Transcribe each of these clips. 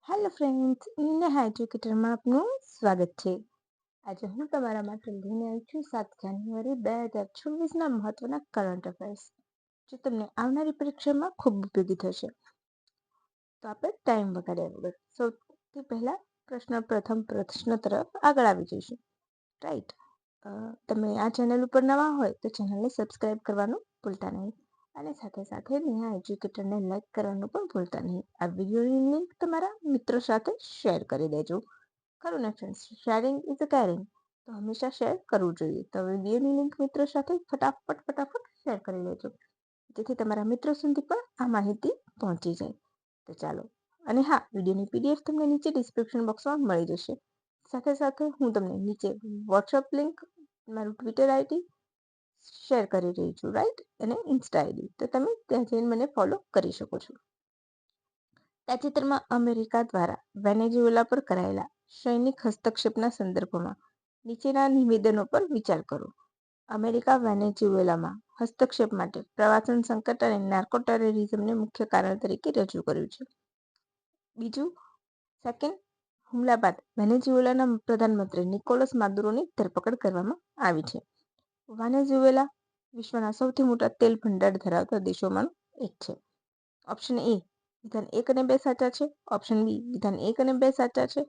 Hello friends, Neha એજ્યુકેટરમાં આપનું સ્વાગત છે. આજે હું તમારા માટે લઈને આવી છું 7 જાન્યુઆરી 2024ના મહત્વના કરંટ અફેર્સ, જે તમને આવનારી પરીક્ષામાં ખૂબ ઉપયોગી થશે. તો આપણે ટાઈમ બગાડ્યા વગર સૌથી પહેલા પ્રથમ પ્રશ્ન તરફ આગળ આવી જઈશું. રાઈટ, તમે આ ચેનલ ઉપર નવા હોય તો ચેનલને સબસ્ક્રાઇબ કરવાનું ભૂલતા નહીં, અને સાથે સાથે નેહા એજ્યુકેટરને લાઈક કરવાનું પણ ભૂલતા નહીં. આ વિડીયોની લિંક તમારા મિત્રો સાથે શેર કરી દેજો. ખરું ને friends, sharing is a caring, તો હંમેશા શેર કરવું જોઈએ. તો વિડીયોની લિંક મિત્રો સાથે ફટાફટ શેર કરી લેજો, જેથી તમારા મિત્રો સુધી પણ આ માહિતી પહોંચી જાય. તો ચાલો, અને હા, વિડીયોની પીડીએફ તમને નીચે ડિસ્ક્રિપ્શન બોક્સમાં મળી જશે. સાથે સાથે હું તમને નીચે વોટ્સઅપ લિંક, મારું ટ્વિટર આઈડી શેર કરી રહી છું, રાઈટ, અને ઇન્સ્ટા આઈડી, તો તમે ત્યાં જઈને મને ફોલો કરી શકો છો. તાજેતરમાં અમેરિકા દ્વારા વેનેઝુએલા પર કરાયેલા સૈનિક હસ્તક્ષેપના સંદર્ભમાં નીચેના નિવેદનો પર વિચાર કરો. અમેરિકા વેનેઝુએલામાં હસ્તક્ષેપ માટે પ્રવાસન સંકટ અને નાર્કો ટેરરિઝમને મુખ્ય કારણ તરીકે રજૂ કર્યું છે. બીજું, સેકન્ડ, હુમલા બાદ વેનેઝુએલાના પ્રધાનમંત્રી નિકોલસ માદુરોની ધરપકડ કરવામાં આવી છે. વેનેઝુએલા વિશ્વના સૌથી મોટા તેલ ભંડાર ધરાવતા દેશોમાંનું એક છે. ઓપ્શન એ વિધાન 1 અને 2 સાચા છે. ઓપ્શન બી વિધાન 1 અને 2 સાચા છે.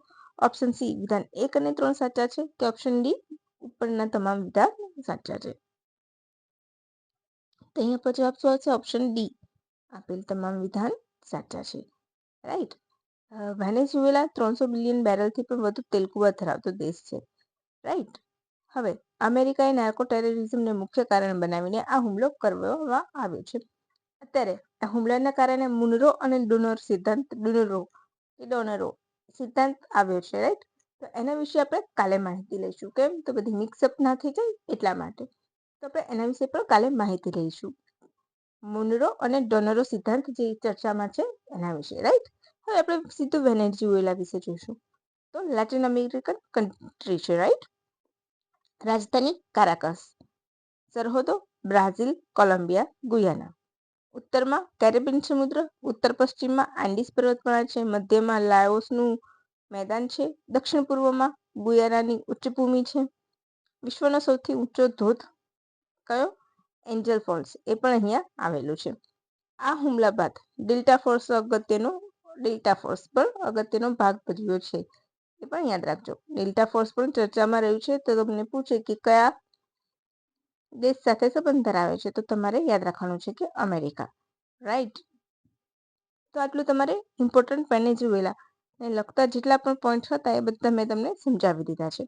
ઓપ્શન સી વિધાન 1 અને 3 સાચા છે. કે ઓપ્શન ડી ઉપરના તમામ વિધાન સાચા છે. તો અહીંયા પર જવાબ શું આવશે? ઓપ્શન ડી, આપેલ તમામ વિધાન સાચા છે. રાઈટ, વેનેઝુએલા 300 બિલિયન બેરલથી પણ વધુ તેલ કુવા ધરાવતો દેશ છે. રાઈટ, હવે અમેરિકાએ નાર્કો ટેરરિઝમને મુખ્ય કારણ બનાવીને આ હુમલો કરવામાં આવ્યો છે. અત્યારે આ હુમલાના કારણે મુનરો અને ડોનરો સિદ્ધાંત આવ્યો છે. રાઈટ, તો એના વિશે આપણે કાલે માહિતી લઈશું. કેમ? તો બધી મિક્સઅપ ના થઈ જાય એટલા માટે. તો આપણે એના વિશે પણ કાલે માહિતી લઈશું. મુનરો અને ડોનરો સિદ્ધાંત જે ચર્ચામાં છે એના વિશે. રાઈટ, હવે આપણે સીધું વેનેઝુએલા વિશે જોઈશું. તો લેટિન અમેરિકન કન્ટ્રી છે. રાઈટ, રાજધાની કારાકસ, સરહદો બ્રાઝિલ, કોલંબિયા, ગુયાના. ઉત્તરમાં કેરેબિયન સમુદ્ર, ઉત્તર પશ્ચિમમાં આન્ડીઝ પર્વતમાળા છે, મધ્યમાં લાઓસનું મેદાન છે, દક્ષિણ પૂર્વમાં ગુયાનાની ઉચ્ચભૂમિ છે. વિશ્વનો સૌથી ઊંચો ધોધ કયો? એન્જલ ફોલ્સ, એ પણ અહીંયા આવેલું છે. આ હુમલા બાદ ડેલ્ટા ફોર્સ પણ અગત્યનો ભાગ ભજવ્યો છે. એ પણ યાદ રાખજો. ડેલ્ટા ફોર્સ પણ ચર્ચામાં રહ્યું છે. તો તમને પૂછે કે કયા દેશ સાથે સંબંધ ધરાવે છે, તો તમારે યાદ રાખવાનું છે કે અમેરિકા. રાઈટ, તો આટલું તમારે ઇમ્પોર્ટન્ટ વેનેઝુએલા ને લગતા જેટલા પણ પોઈન્ટ હતા એ બધા મેં તમને સમજાવી દીધા છે.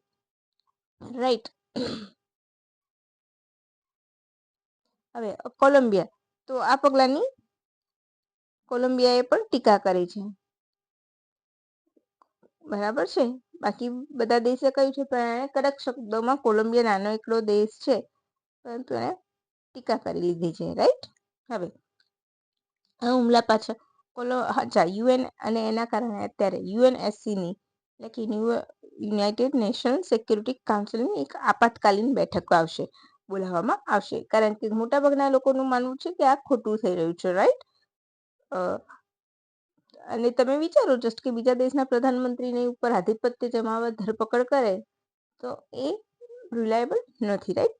રાઈટ, હવે કોલંબિયા, તો આ પગલાની કોલંબિયાએ પણ ટીકા કરી છે. બરાબર છે, બાકી બધા દેશે કહ્યું છે, પણ એણે કડક શબ્દોમાં કોલંબિયા નાનો એકલો દેશ છે, પરંતુ એને ટીકા કરી લીધી છે. રાઈટ, હવે આ હુમલા પાછળ યુએન અને એના કારણે અત્યારે યુએનએસસીની એટલે કે યુનાઇટેડ નેશન સિક્યુરિટી કાઉન્સિલની એક આપાતકાલીન બેઠક બોલાવવામાં આવશે, કારણ કે મોટાભાગના લોકોનું માનવું છે કે આ ખોટું થઈ રહ્યું છે. રાઈટ, અને તમે વિચારો જસ્ટ કે બીજા દેશના પ્રધાનમંત્રીની ઉપર આધિપત્ય જમાવવા ધરપકડ કરે તો એ રિલાયેબલ નથી. રાઈટ,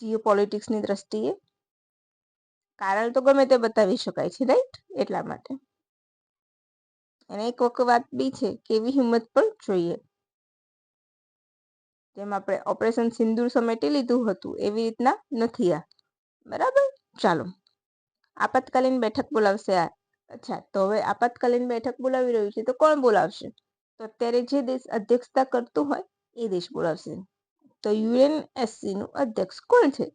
જીઓપોલિટિક્સની દ્રષ્ટિએ કારણ તો ગમે તે બતાવી શકાય છે. રાઈટ, એટલા માટે એને એક વખત વાત બી છે કે એવી હિંમત પણ જોઈએ. જેમ આપણે ઓપરેશન સિંદૂર સમેટી લીધું હતું એવી રીતના નથી આ. બરાબર, ચાલો, આપાતકાલીન બેઠક બોલાવશે આ. અચ્છા, તો હવે આપાતકાલીન બેઠક બોલાવી રહ્યું છે તો કોણ બોલાવશે? તો અત્યારે જે દેશ અધ્યક્ષતા કરતું હોય એ દેશ બોલાવશે. તો યુએનએસસી નું અધ્યક્ષ કોણ છે?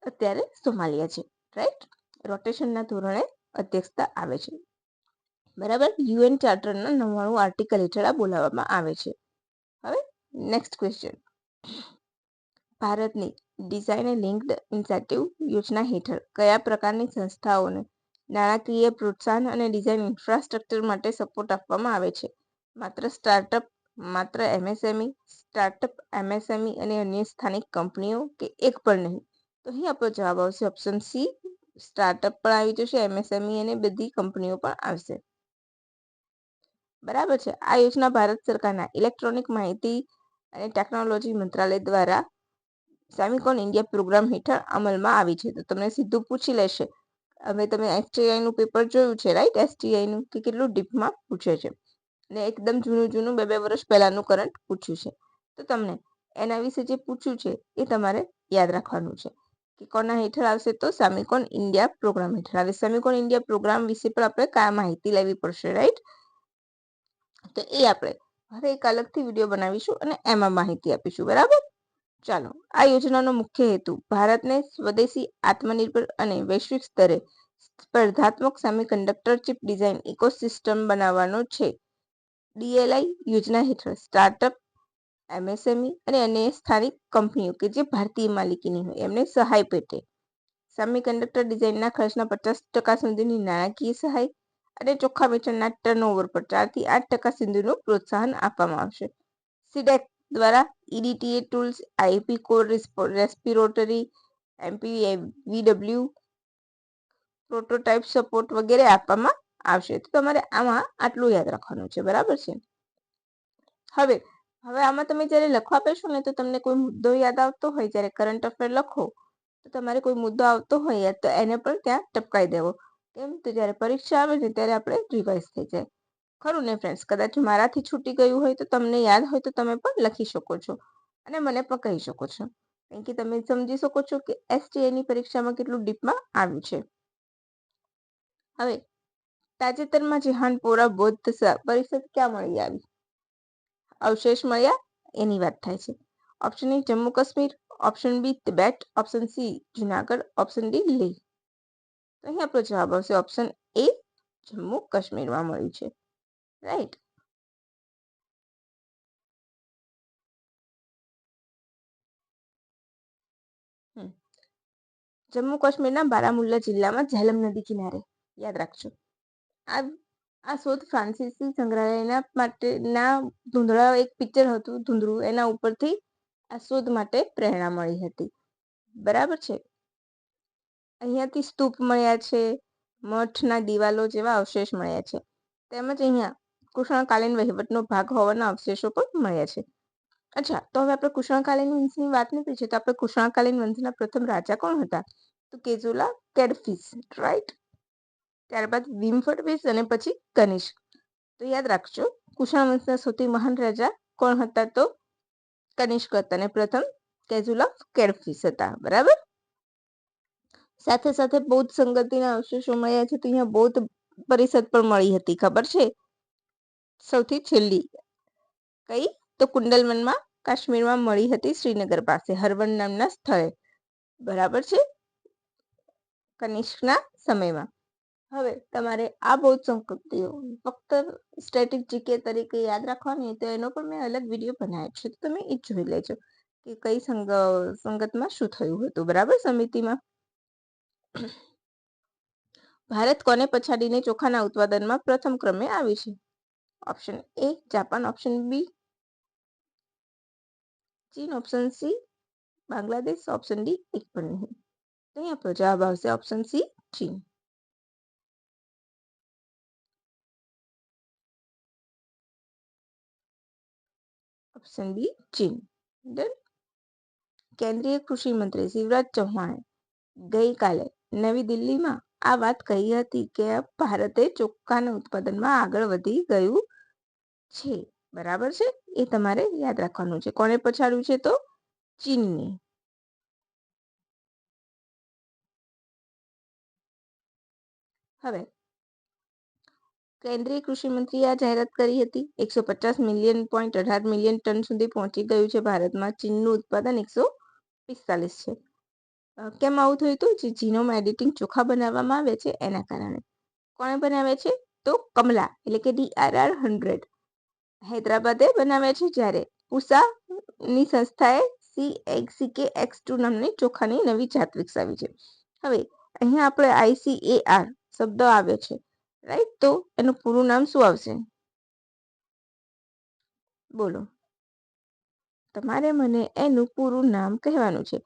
અત્યારે સોમાલિયા છે. રાઈટ, રોટેશનના ધોરણે અધ્યક્ષતા આવે છે. બરાબર, યુએન ચાર્ટરના 99 આર્ટિકલ હેઠળ આ બોલાવવામાં આવે છે. હવે નેક્સ્ટ ક્વેશ્ચન, ભારતની ડિઝાઇન લિંક્ડ ઇન્સેન્ટિવ યોજના હેઠળ કયા પ્રકારની સંસ્થાઓને નાણાકીય પ્રોત્સાહન અને ડિઝાઇન ઇન્ફ્રાસ્ટ્રક્ચર માટે સપોર્ટ આપવામાં આવે છે? માત્ર સ્ટાર્ટઅપ, માત્ર એમએસએમઈ, સ્ટાર્ટઅપ, એમએસએમઈ અને અન્ય સ્થાનિક કંપનીઓ, કે એક પણ નહીં? તો અહીં આપણો જવાબ આવશે ઓપ્શન સી, સ્ટાર્ટઅપ પણ આવી જશે, MSME અને બધી કંપનીઓ પણ આવશે. બરાબર છે. આ યોજના ભારત સરકારના ઇલેક્ટ્રોનિક માહિતી અને ટેકનોલોજી મંત્રાલય દ્વારા સેમિકોન ઇન્ડિયા પ્રોગ્રામ હેઠળ અમલમાં આવી છે. તો તમને સીધું પૂછી લેશે. હવે તમે STI નું પેપર જોયું છે, રાઈટ? STI નું કે કેટલું ડીપમાં પૂછે છે, ને એકદમ જૂનું 2 વર્ષ પહેલાનું કરંટ પૂછ્યું છે. તો તમને એના વિશે જે પૂછ્યું છે એ તમારે યાદ રાખવાનું છે કે કોના હેઠળ આવશે, તો સેમિકોન ઇન્ડિયા પ્રોગ્રામ હેઠળ આવે. સેમિકોન ઇન્ડિયા પ્રોગ્રામ વિશે પણ આપણે કયા માહિતી લેવી પડશે, રાઈટ? તો એ આપણે હવે એક અલગથી વિડીયો બનાવીશું અને એમાં માહિતી આપીશું. બરાબર? ચાલો, આ યોજનાનો મુખ્ય હેતુ ભારતને સ્વદેશી, આત્મનિર્ભર અને વૈશ્વિક સ્તરે સ્પર્ધાત્મક સેમિકન્ડક્ટર ચિપ ડિઝાઇન ઇકોસિસ્ટમ બનાવવાનો છે. DLI યોજના હેઠળ સ્ટાર્ટઅપ, MSME અને અન્ય સ્થાનિક કંપનીઓ કે જે ભારતીય માલિકીની હોય એમને સહાય પેટે સેમિકન્ડક્ટર ડિઝાઇનના ખર્ચના 50% સુધીની નાણાકીય સહાય અને ચોખ્ખા વેચાણના ટર્નઓવર પર 4 થી 8% સુધીનું પ્રોત્સાહન આપવામાં આવશે. સીડેક દ્વારા EDTA tools, IP core respiratory, MPVW prototype support વગેરે આપવામાં આવશે. તો તમારે આમાં આટલું યાદ રાખવાનું છે. બરાબર છે? હવે આમાં તમે જ્યારે લખવા બેસો ને તો તમને કોઈ મુદ્દો યાદ આવતો હોય, જ્યારે કરંટ અફેર લખો તો તમારે કોઈ મુદ્દો આવતો હોય તો એને પણ ત્યાં ટપકાઈ દેવો. કેમ? તો જ્યારે પરીક્ષા આવે ને ત્યારે આપણે રિવાઇઝ થઈ જાય. ખરું ને ફ્રેન્ડ્સ? કદાચ મારાથી છૂટી ગયું હોય તો તમને યાદ હોય તો તમે પણ લખી શકો છો અને મને પણ કહી શકો છો, કારણ કે તમે સમજી શકો છો કે STI ની પરીક્ષામાં કેટલું ડીપમાં આવ્યું છે. હવે તાજેતરમાં જેહાનપોરા બૌદ્ધ પરિષદ ક્યાં મળી આવી? અવશેષ મળ્યા એની વાત થાય છે. Option A Jammu Kashmir, option B Tibet, option C Junagadh, option D Leh. તો અહીં આપણો જવાબ આવશે ઓપ્શન એ, જમ્મુ કાશ્મીરમાં મળ્યું છે. રાઈટ? જમ્મુ કાશ્મીરના બારામુલ્લા જિલ્લામાં ઝેલમ નદી કિનારે, યાદ રાખજો. આ શોધ ફ્રાન્સીસી સંગ્રહાલયના માટેના ધૂંધળા એક પિક્ચર હતું, ધૂંધળું, એના ઉપરથી આ શોધ માટે પ્રેરણા મળી હતી. બરાબર છે? અહીંયાથી સ્તૂપ મળ્યા છે, મઠના દિવાલો જેવા અવશેષ મળ્યા છે. તેમજ અહીંયા કૃષ્ણકાલીન વહીવટનો ભાગ હોવાના અવશેષો પણ મળ્યા છે. અચ્છા, તો હવે આપણે કૃષ્ણકાલીન વંશની વાત નીકળી છે, તો આપણે કૃષ્ણકાલીન વંશના પ્રથમ રાજા કોણ હતા? તો કેજુલા કેડફિસ, રાઈટ? ત્યારબાદ વિમફટવેસ અને પછી કનિષ્ક. તો યાદ રાખજો, કુષાણ વંશના સૌથી મહાન રાજા કોણ હતા? તો કનિષ્ક હતા અને પ્રથમ કેજુલા કેડફિસ હતા. બરાબર? સાથે સાથે બૌદ્ધ સંગતિના અવશેષો મળ્યા છે. તો અહીંયા બૌદ્ધ પરિષદ પણ મળી હતી, ખબર છે? સૌથી છેલ્લી કઈ? તો કુંડલવનમાં કાશ્મીરમાં મળી હતી, શ્રીનગર પાસે હરવન નામના સ્થળે. બરાબર છે? કનિષ્કના સમયમાં. હવે તમારે આ બૌદ્ધ સંપત્તિઓ ફક્ત સ્ટ્રેટેજિક તરીકે યાદ રાખવાની, તો એનો પણ મેં અલગ વિડીયો બનાવ્યો છે, તો તમે એ જોઈ લેજો કે કઈ સંગતમાં શું થયું હતું. બરાબર? સમિતિમાં ભારત કોને પછાડીને ચોખાના ઉત્પાદનમાં પ્રથમ ક્રમે આવ્યું છે? Option A Japan, option B ચીન, option C Bangladesh, option D એક પણ નહીં. તો અહીં આપણો જવાબ આવશે ઓપ્શન સી ચીન. ઓપ્શન બી ચીન. ડન. કેન્દ્રીય કૃષિ મંત્રી શિવરાજ ચૌહાણે ગઈકાલે નવી દિલ્હીમાં આ વાત કહી હતી કે ભારતે ચોખાના ઉત્પાદનમાં આગળ વધી ગયું છે. બરાબર છે? એ તમારે યાદ રાખવાનું છે. કોને પછાડ્યું છે? તો ચીનને. હવે કેન્દ્રીય કૃષિ મંત્રીએ આ જાહેરાત કરી હતી. 150 મિલિયન 18 મિલિયન ટન સુધી પહોંચી ગયું છે ભારતમાં. ચીનનું ઉત્પાદન 145 છે. કેમ આવું થયું હતું? જે જીનોમ એડિટિંગ ચોખા બનાવવામાં આવે છે એના કારણે. કોણે બનાવે છે? તો કમલા એટલે કે DRR100 હૈદરાબાદે બનાવે છે, જ્યારે પૂસાની સંસ્થાએ CKX2 નામની ચોખાની નવી જાત વિકસાવી છે. હવે અહીંયા આપણે ICAR શબ્દ આવે છે, રાઈટ? તો એનું પૂરું નામ શું આવશે? બોલો. તમારે મને એનું પૂરું નામ કહેવાનું છે.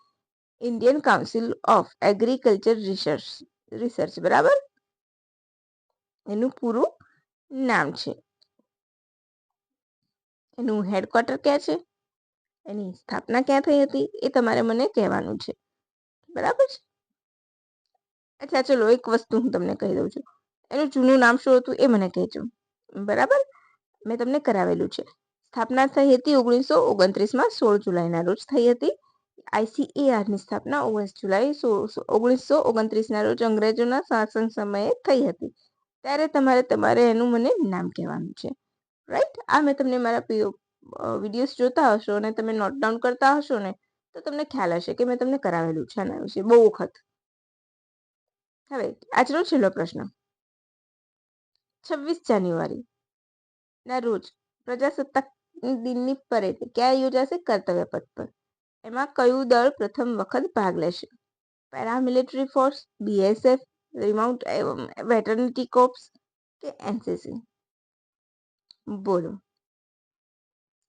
Indian council of agriculture research. Research, બરાબર? એનું પૂરું નામ છે. એનું હેડક્વાર્ટર ક્યાં છે, એની સ્થાપના ક્યાં થઈ હતી, એ તમારે મને કહેવાનું છે, બરાબર છે? અચ્છા, ચલો એક વસ્તુ હું તમને કહી દઉં છું. એનું જૂનું નામ શું હતું એ મને કહેજો, બરાબર? મેં તમને કરાવેલું છે. સ્થાપના થઈ હતી 1929માં, 16 જુલાઈના રોજ થઈ હતી. ICARની સ્થાપના 19 જુલાઈ 1929ના રોજ અંગ્રેજોના શાસન સમયે થઈ હતી. ત્યારે તમારે એનું મને નામ કહેવાનું છે, રાઈટ? આ મેં તમને મારા વિડીયોઝ જોતા હશો અને તમે નોટ ડાઉન કરતા હશો ને, તો તમને ખ્યાલ હશે કે મેં તમને કરાવેલું છે આના વિશે બહુ વખત. હવે આજનો છેલ્લો પ્રશ્ન. 26 જાન્યુઆરી ના રોજ પ્રજાસત્તાક દિનની પરેડ ક્યાં યોજાશે? કર્તવ્ય પથ પર. એમાં કયું દળ પ્રથમ વખત ભાગ લેશે? Paramilitary force, BSF, remount veterinary corps કે NCC? બોલો.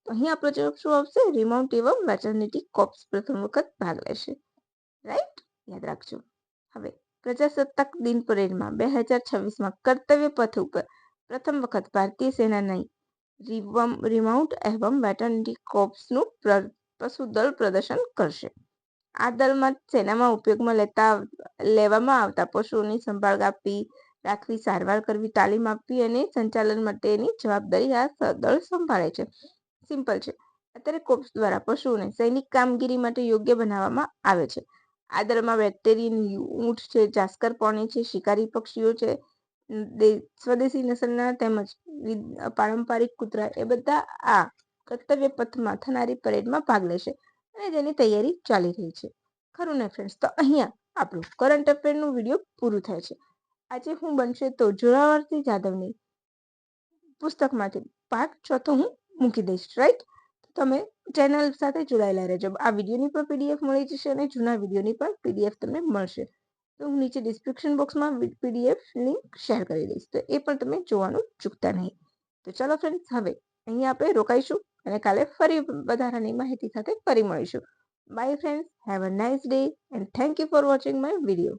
અહીં આપણો જવાબ શું આવશે? રિમાઉન્ટ એવમ વેટરનિટી કોર્પ્સ પ્રથમ વખત ભાગ લેશે, રાઈટ? યાદ રાખજો. હવે પ્રજાસત્તાક દિન પરેડમાં 2026માં કર્તવ્ય પથ ઉપર પ્રથમ વખત ભારતીય સેનાની રિમાઉન્ટ એવમ વેટરનિટી કોર્પ્સનું પશુદળ પ્રદર્શન કરશે. આ દળમાં સેનામાં ઉપયોગમાં લેવામાં આવતા પશુઓની સંભાળ રાખવી, સારવાર કરવી, તાલીમ આપવી અને સંચાલન માટેની જવાબદારી આ દળ સંભાળે છે. સિમ્પલ છે. અત્યારે કોર્પ્સ દ્વારા પશુઓને સૈનિક કામગીરી માટે યોગ્ય બનાવવામાં આવે છે. આ દળમાં બેક્ટેરિયન ઊંટ છે, જાસ્કર પોણી છે, શિકારી પક્ષીઓ છે, સ્વદેશી નસલના તેમજ પારંપરિક કૂતરા, એ બધા આ કર્તવ્ય પથમાં થનારી પરેડમાં ભાગ લેશે અને જેની તૈયારી ચાલી રહી છે. ખરું ને ફ્રેન્ડ્સ? તો અહીંયા આપણું કરંટ અફેરનું વિડીયો પૂરું થાય છે. આજે હું બનશે તો જોરાવરસિંહ જાદવની પુસ્તકમાંથી પાર્ટ 4 હું મૂકી દઈશ, રાઈટ? તમે ચેનલ સાથે જોડાયેલા રહેજો. આ વિડીયોની પણ PDF મળી જશે અને જૂના વિડીયોની પણ PDF તમને મળશે. તો હું નીચે ડિસ્ક્રિપ્શન બોક્સમાં PDF લિંક શેર કરી દઈશ, તો એ પણ તમે જોવાનું ચૂકતા નહીં. તો ચાલો ફ્રેન્ડ્સ, હવે અહીંયા આપણે રોકાઈશું અને કાલે ફરી વધારાની માહિતી સાથે ફરી મળીશું. By friends, have a nice day and thank you for watching my video.